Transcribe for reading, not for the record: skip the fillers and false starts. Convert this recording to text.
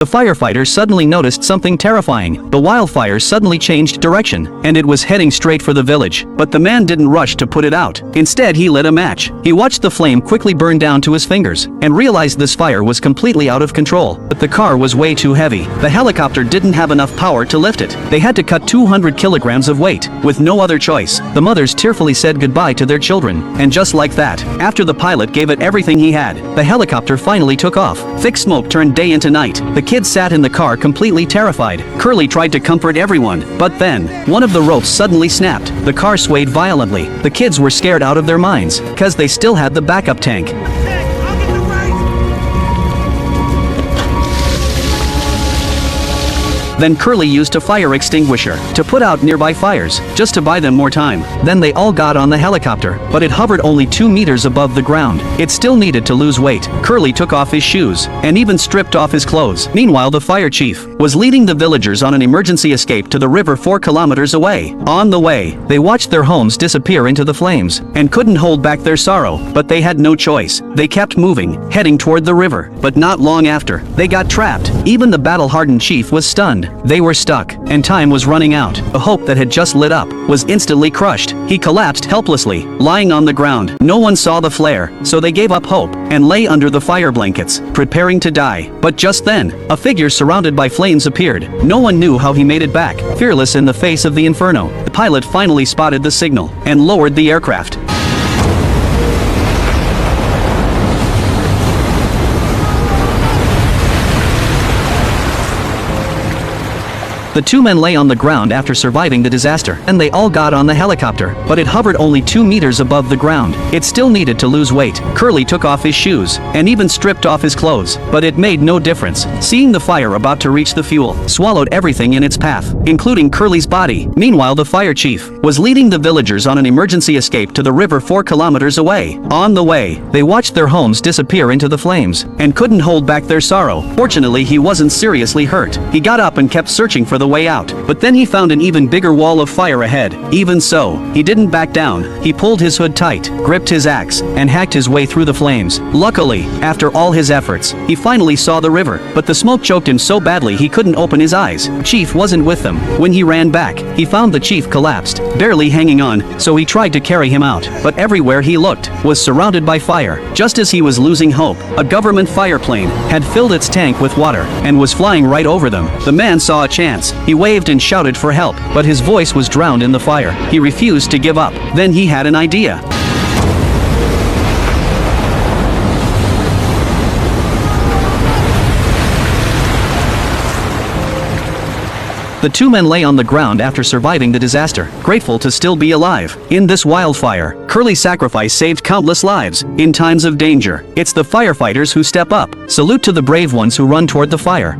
The firefighters suddenly noticed something terrifying. The wildfire suddenly changed direction, and it was heading straight for the village. But the man didn't rush to put it out. Instead, he lit a match. He watched the flame quickly burn down to his fingers, and realized this fire was completely out of control. But the car was way too heavy. The helicopter didn't have enough power to lift it. They had to cut 200 kilograms of weight. With no other choice, the mothers tearfully said goodbye to their children. And just like that, after the pilot gave it everything he had, the helicopter finally took off. Thick smoke turned day into night. The kids sat in the car completely terrified. Curly tried to comfort everyone, but then, one of the ropes suddenly snapped. The car swayed violently. The kids were scared out of their minds, cause they still had the backup tank. Then Curly used a fire extinguisher to put out nearby fires, just to buy them more time. Then they all got on the helicopter, but it hovered only 2 meters above the ground. It still needed to lose weight. Curly took off his shoes, and even stripped off his clothes. Meanwhile, the fire chief was leading the villagers on an emergency escape to the river 4 kilometers away. On the way, they watched their homes disappear into the flames, and couldn't hold back their sorrow, but they had no choice. They kept moving, heading toward the river. But not long after, they got trapped. Even the battle-hardened chief was stunned. They were stuck, and time was running out. The hope that had just lit up was instantly crushed. He collapsed helplessly, lying on the ground. No one saw the flare, so they gave up hope and lay under the fire blankets, preparing to die. But just then, a figure surrounded by flames appeared. No one knew how he made it back, fearless in the face of the inferno. The pilot finally spotted the signal and lowered the aircraft. The 2 men lay on the ground after surviving the disaster, and they all got on the helicopter, but it hovered only 2 meters above the ground. It still needed to lose weight. Curly took off his shoes, and even stripped off his clothes, but it made no difference. Seeing the fire about to reach the fuel, swallowed everything in its path, including Curly's body. Meanwhile, the fire chief was leading the villagers on an emergency escape to the river 4 kilometers away. On the way, they watched their homes disappear into the flames, and couldn't hold back their sorrow. Fortunately, he wasn't seriously hurt. He got up and kept searching for the way out, but then he found an even bigger wall of fire ahead. Even so, he didn't back down. He pulled his hood tight, gripped his axe, and hacked his way through the flames. Luckily, after all his efforts, he finally saw the river, but the smoke choked him so badly he couldn't open his eyes. Chief wasn't with them. When he ran back, he found the chief collapsed, barely hanging on, so he tried to carry him out, but everywhere he looked was surrounded by fire. Just as he was losing hope, a government fire plane had filled its tank with water and was flying right over them. The man saw a chance. He waved and shouted for help, but his voice was drowned in the fire. He refused to give up. Then he had an idea. The 2 men lay on the ground after surviving the disaster, grateful to still be alive. In this wildfire, Curly's sacrifice saved countless lives. In times of danger, it's the firefighters who step up. Salute to the brave ones who run toward the fire.